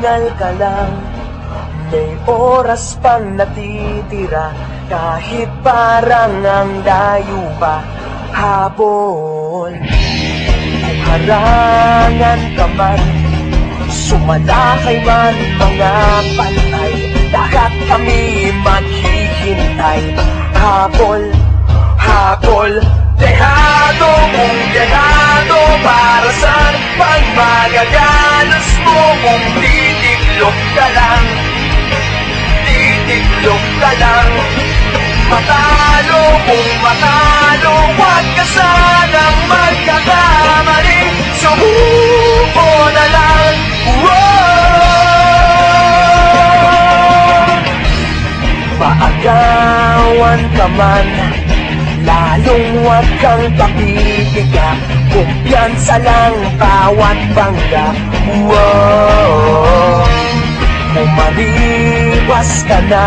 Magpahingal ka lang, may oras pang natitira, kahit parang ang layo pa habol. Kung harangan ka man, sumalakay man mga pantay, lahat kami maghihintay. Habol, habol, dehado kung dehado, para saan pang magagalos mo kung titiklop ka lang, titiklop ka lang. Matalo kung matalo, huwag ka sanang magkakamali, sumuko na lang. Maagawan ka man, lalong huwag kang papipiga, kumpiyansa lang bawat bangga. Umaliwas ka na,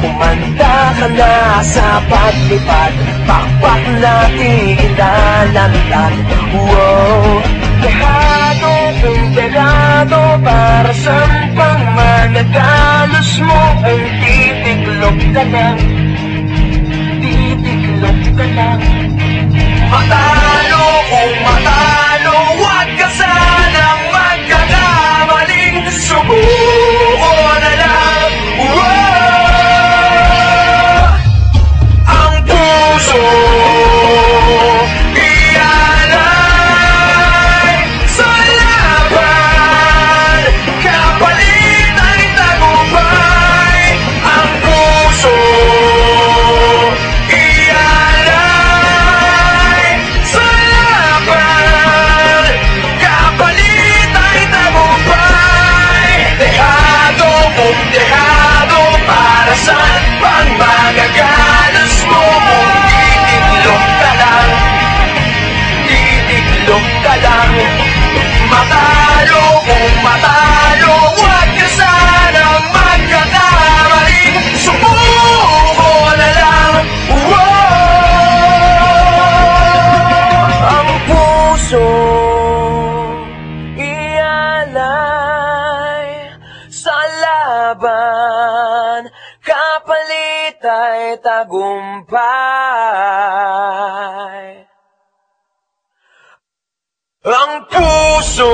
kumanda ka na sa paglipad, pakpak natin ilalantad. Dehado kung dehado, para saan pang manadalos mo kung titiklop ka lang, titiklop ka lang. Matalo kung matalo, huwag ka sanang magkakamaling, subuko na lang. Ang puso ialay sa laban, kapalit ay tagumpay. Ang puso ialay sa laban, kapalit ay tagumpay. Dehado kung dehado, para saan pang magagalos mo kung titiklop ka lang, titiklop ka lang. Matalo kung matalo, huwag ka sanang magkakamali, sumuko na lang. Ang puso ialay sa laban, kapalit ay tagumpay. Ang puso